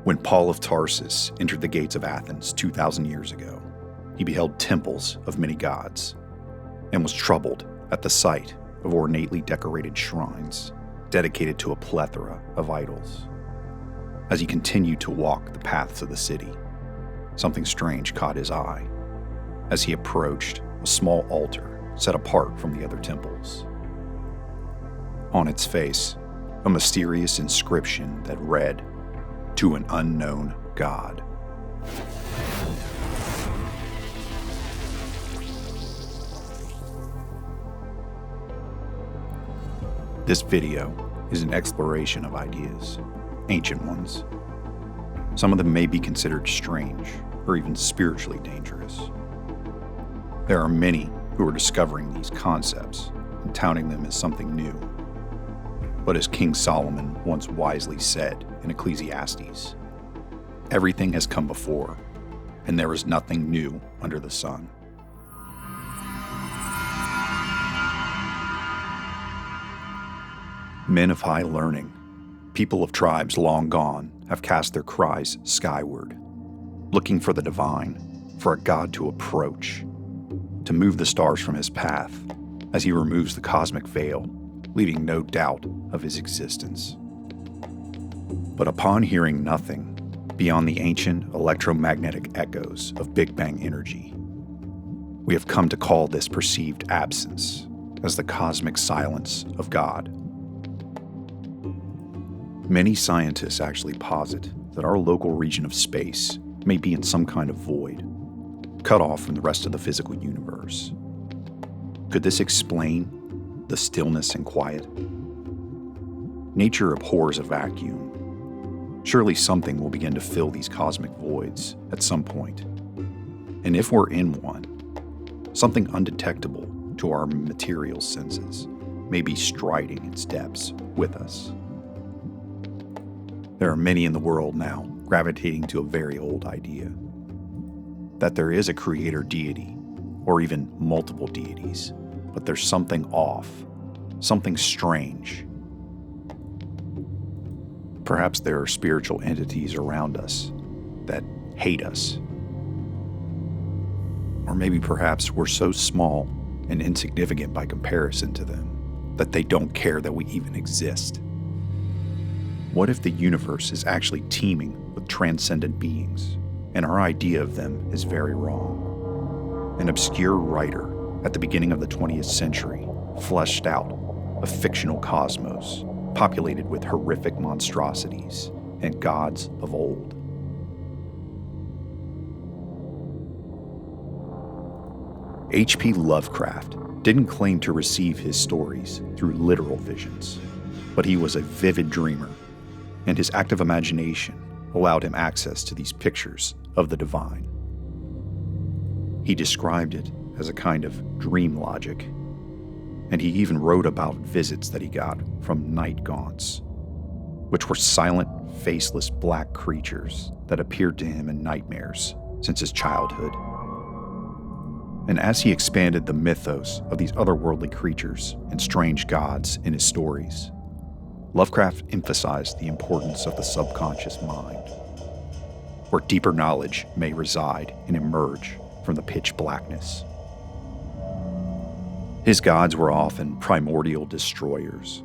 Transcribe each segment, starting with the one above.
When Paul of Tarsus entered the gates of Athens 2,000 years ago, he beheld temples of many gods and was troubled at the sight of ornately decorated shrines dedicated to a plethora of idols. As he continued to walk the paths of the city, something strange caught his eye as he approached a small altar set apart from the other temples. On its face, a mysterious inscription that read, "To an unknown God." This video is an exploration of ideas, ancient ones. Some of them may be considered strange or even spiritually dangerous. There are many who are discovering these concepts and touting them as something new. But as King Solomon once wisely said in Ecclesiastes, everything has come before, and there is nothing new under the sun. Men of high learning, people of tribes long gone, have cast their cries skyward, looking for the divine, for a God to approach, to move the stars from his path as he removes the cosmic veil, leaving no doubt of his existence. But upon hearing nothing beyond the ancient electromagnetic echoes of Big Bang energy, we have come to call this perceived absence as the cosmic silence of God. Many scientists actually posit that our local region of space may be in some kind of void, cut off from the rest of the physical universe. Could this explain the stillness and quiet? Nature abhors a vacuum. Surely something will begin to fill these cosmic voids at some point. And if we're in one, something undetectable to our material senses may be striding its depths with us. There are many in the world now gravitating to a very old idea, that there is a creator deity, or even multiple deities, but there's something off, something strange. Perhaps there are spiritual entities around us that hate us. Or maybe perhaps we're so small and insignificant by comparison to them that they don't care that we even exist. What if the universe is actually teeming with transcendent beings, and our idea of them is very wrong? An obscure writer at the beginning of the 20th century fleshed out a fictional cosmos populated with horrific monstrosities and gods of old. H.P. Lovecraft didn't claim to receive his stories through literal visions, but he was a vivid dreamer, and his active imagination allowed him access to these pictures of the divine. He described it as a kind of dream logic, and he even wrote about visits that he got from night gaunts, which were silent, faceless black creatures that appeared to him in nightmares since his childhood. And as he expanded the mythos of these otherworldly creatures and strange gods in his stories, Lovecraft emphasized the importance of the subconscious mind, where deeper knowledge may reside and emerge from the pitch blackness. His gods were often primordial destroyers,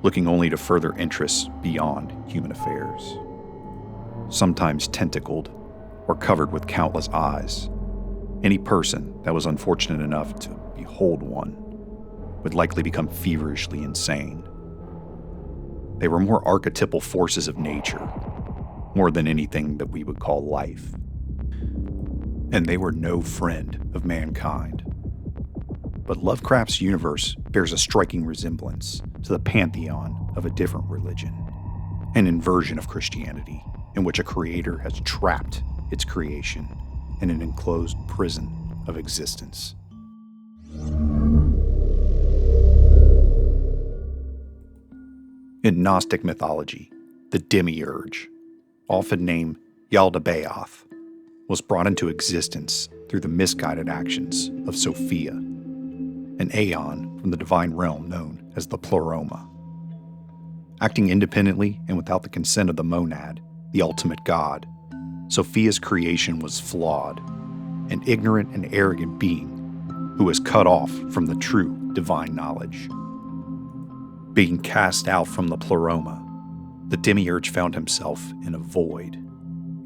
looking only to further interests beyond human affairs. Sometimes tentacled or covered with countless eyes, any person that was unfortunate enough to behold one would likely become feverishly insane. They were more archetypal forces of nature, more than anything that we would call life. And they were no friend of mankind. But Lovecraft's universe bears a striking resemblance to the pantheon of a different religion, an inversion of Christianity, in which a creator has trapped its creation in an enclosed prison of existence. In Gnostic mythology, the demiurge, often named Yaldabaoth, was brought into existence through the misguided actions of Sophia, an aeon from the divine realm known as the Pleroma. Acting independently and without the consent of the monad, the ultimate God, Sophia's creation was flawed, an ignorant and arrogant being who was cut off from the true divine knowledge. Being cast out from the Pleroma, the demiurge found himself in a void,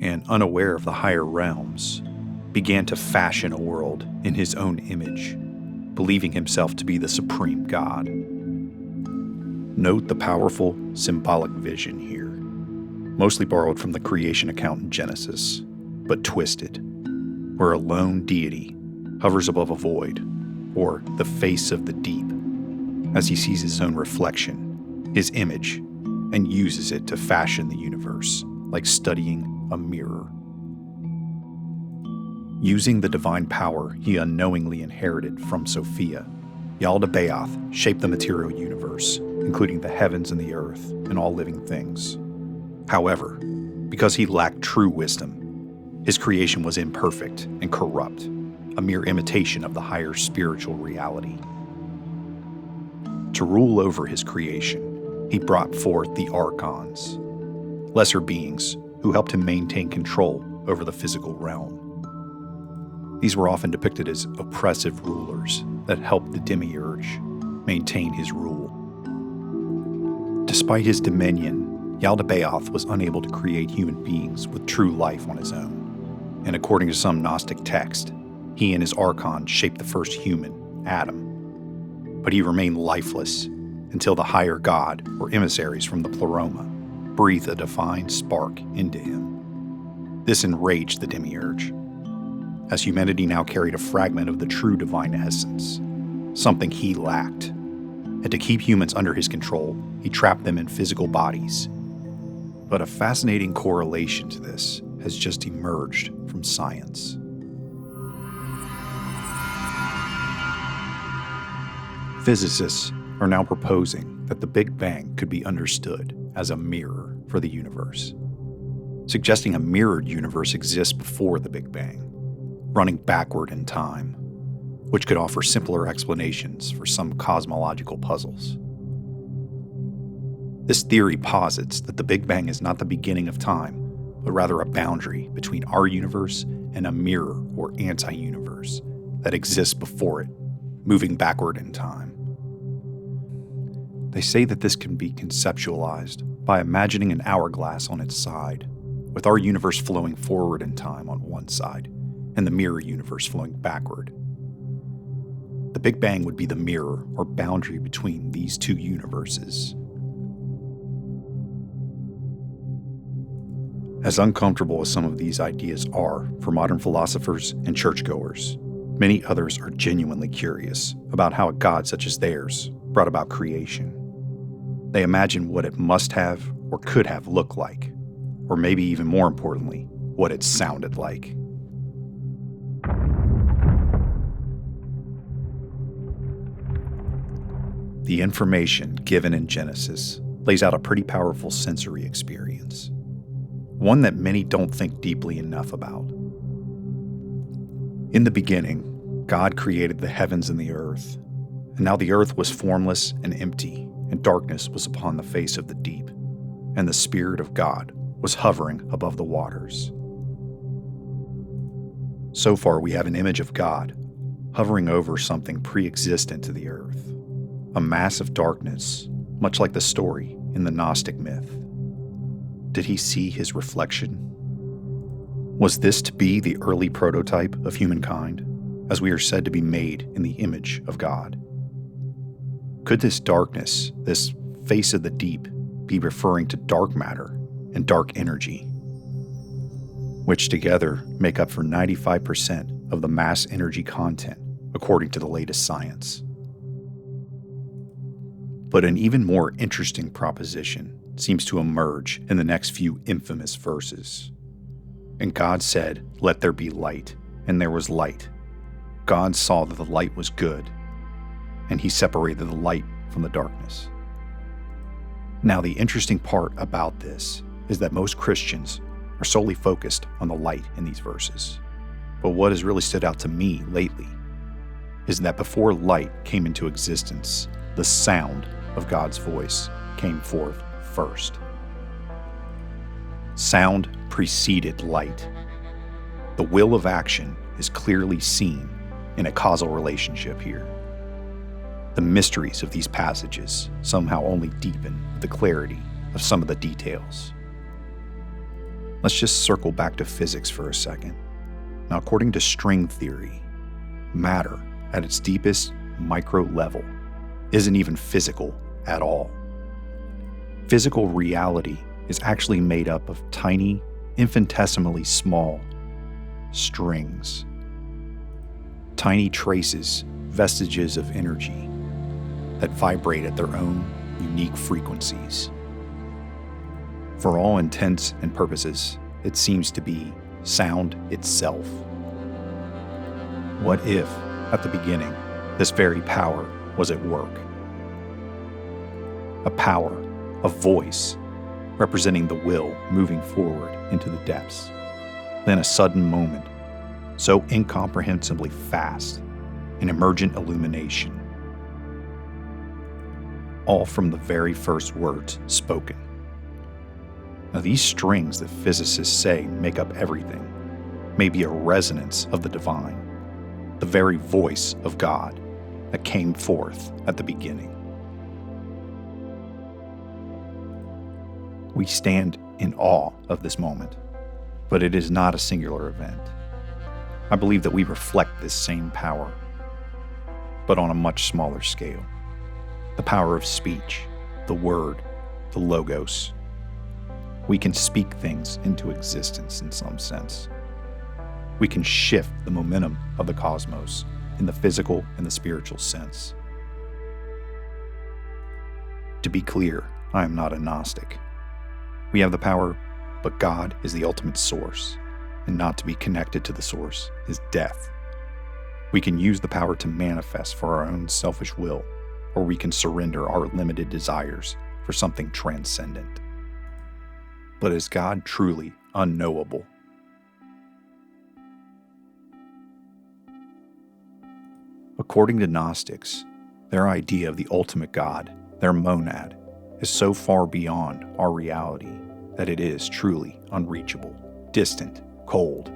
and unaware of the higher realms, began to fashion a world in his own image, believing himself to be the supreme God. Note the powerful symbolic vision here, mostly borrowed from the creation account in Genesis, but twisted, where a lone deity hovers above a void, or the face of the deep, as he sees his own reflection, his image, and uses it to fashion the universe, like studying a mirror. Using the divine power he unknowingly inherited from Sophia, Yaldabaoth shaped the material universe, including the heavens and the earth and all living things. However, because he lacked true wisdom, his creation was imperfect and corrupt, a mere imitation of the higher spiritual reality. To rule over his creation, he brought forth the archons, lesser beings who helped him maintain control over the physical realm. These were often depicted as oppressive rulers that helped the demiurge maintain his rule. Despite his dominion, Yaldabaoth was unable to create human beings with true life on his own, and according to some Gnostic text, he and his archon shaped the first human, Adam. But he remained lifeless until the higher god or emissaries from the Pleroma breathed a divine spark into him. This enraged the demiurge, as humanity now carried a fragment of the true divine essence, something he lacked. And to keep humans under his control, he trapped them in physical bodies. But a fascinating correlation to this has just emerged from science. Physicists are now proposing that the Big Bang could be understood as a mirror for the universe, suggesting a mirrored universe exists before the Big Bang, running backward in time, which could offer simpler explanations for some cosmological puzzles. This theory posits that the Big Bang is not the beginning of time, but rather a boundary between our universe and a mirror or anti-universe that exists before it, moving backward in time. They say that this can be conceptualized by imagining an hourglass on its side, with our universe flowing forward in time on one side, and the mirror universe flowing backward. The Big Bang would be the mirror or boundary between these two universes. As uncomfortable as some of these ideas are for modern philosophers and churchgoers, many others are genuinely curious about how a God such as theirs brought about creation. They imagine what it must have or could have looked like, or maybe even more importantly, what it sounded like. The information given in Genesis lays out a pretty powerful sensory experience, one that many don't think deeply enough about. In the beginning, God created the heavens and the earth, and now the earth was formless and empty, and darkness was upon the face of the deep, and the Spirit of God was hovering above the waters. So far, we have an image of God hovering over something pre-existent to the earth, a mass of darkness, much like the story in the Gnostic myth. Did he see his reflection? Was this to be the early prototype of humankind, as we are said to be made in the image of God? Could this darkness, this face of the deep, be referring to dark matter and dark energy, which together make up for 95% of the mass energy content, according to the latest science? But an even more interesting proposition seems to emerge in the next few infamous verses. And God said, "Let there be light," and there was light. God saw that the light was good, and he separated the light from the darkness. Now, the interesting part about this is that most Christians are solely focused on the light in these verses. But what has really stood out to me lately is that before light came into existence, the sound of God's voice came forth first. sound preceded light. The will of action is clearly seen in a causal relationship here. The mysteries of these passages somehow only deepen the clarity of some of the details. Let's just circle back to physics for a second. Now, according to string theory, matter at its deepest micro level isn't even physical at all. Physical reality is actually made up of tiny, infinitesimally small strings. Tiny traces, vestiges of energy that vibrate at their own unique frequencies. For all intents and purposes, it seems to be sound itself. What if, at the beginning, this very power was at work? A power, a voice, representing the will moving forward into the depths. Then a sudden moment, so incomprehensibly fast, an emergent illumination. All from the very first words spoken. Now, these strings that physicists say make up everything may be a resonance of the divine, the very voice of God that came forth at the beginning. We stand in awe of this moment, but it is not a singular event. I believe that we reflect this same power, but on a much smaller scale. The power of speech, the word, the logos. We can speak things into existence in some sense. We can shift the momentum of the cosmos in the physical and the spiritual sense. To be clear, I am not a Gnostic. We have the power, but God is the ultimate source, and not to be connected to the source is death. We can use the power to manifest for our own selfish will, or we can surrender our limited desires for something transcendent. But is God truly unknowable? According to Gnostics, their idea of the ultimate God, their monad, is so far beyond our reality that it is truly unreachable, distant, cold.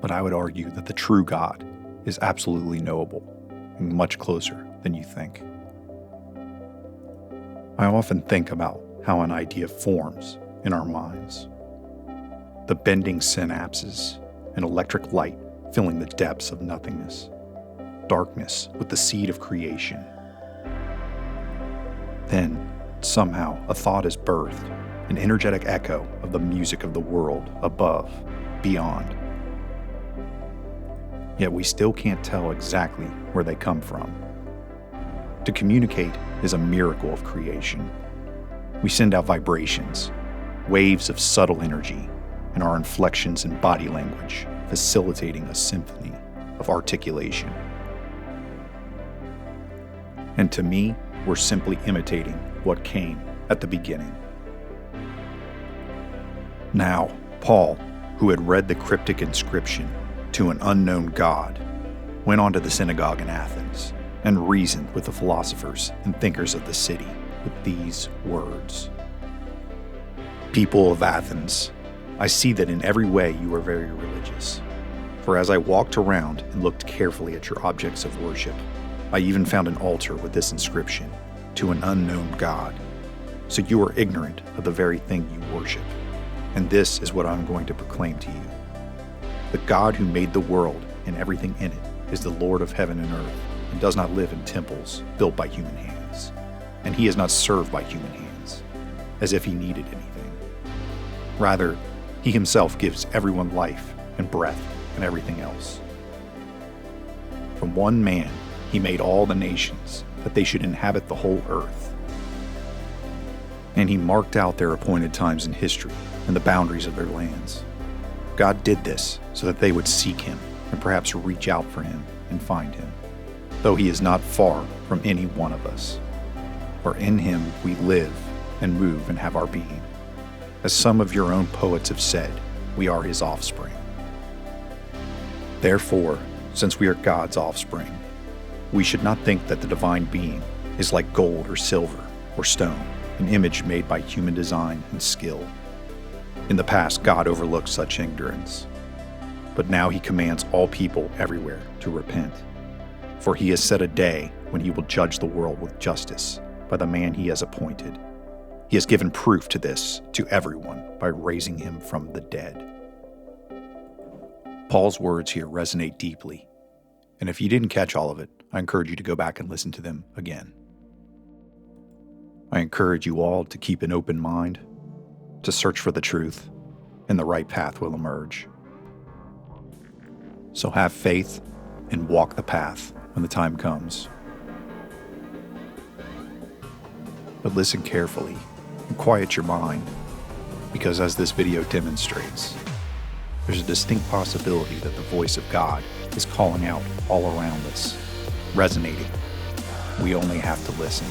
But I would argue that the true God is absolutely knowable and much closer than you think. I often think about how an idea forms in our minds. The bending synapses, an electric light filling the depths of nothingness, darkness with the seed of creation. Then, somehow, a thought is birthed, an energetic echo of the music of the world above, beyond. Yet we still can't tell exactly where they come from. To communicate is a miracle of creation. We send out vibrations, waves of subtle energy, and our inflections in body language, facilitating a symphony of articulation. And to me, we're simply imitating what came at the beginning. Now, Paul, who had read the cryptic inscription to an unknown God, went on to the synagogue in Athens and reasoned with the philosophers and thinkers of the city with these words. People of Athens, I see that in every way you are very religious. For as I walked around and looked carefully at your objects of worship, I even found an altar with this inscription, to an unknown God. So you are ignorant of the very thing you worship. And this is what I'm going to proclaim to you. The God who made the world and everything in it is the Lord of heaven and earth, and does not live in temples built by human hands. And he is not served by human hands, as if he needed anything. Rather, he himself gives everyone life and breath and everything else. From one man, he made all the nations, that they should inhabit the whole earth. And he marked out their appointed times in history and the boundaries of their lands. God did this so that they would seek him and perhaps reach out for him and find him, though he is not far from any one of us. For in him we live and move and have our being. As some of your own poets have said, we are his offspring. Therefore, since we are God's offspring, we should not think that the divine being is like gold or silver or stone, an image made by human design and skill. In the past, God overlooked such ignorance, but now he commands all people everywhere to repent. For he has set a day when he will judge the world with justice by the man he has appointed. He has given proof to this to everyone by raising him from the dead. Paul's words here resonate deeply, and if you didn't catch all of it, I encourage you to go back and listen to them again. I encourage you all to keep an open mind, to search for the truth, and the right path will emerge. So have faith and walk the path when the time comes. But listen carefully and quiet your mind, because as this video demonstrates, there's a distinct possibility that the voice of God is calling out all around us, resonating. We only have to listen.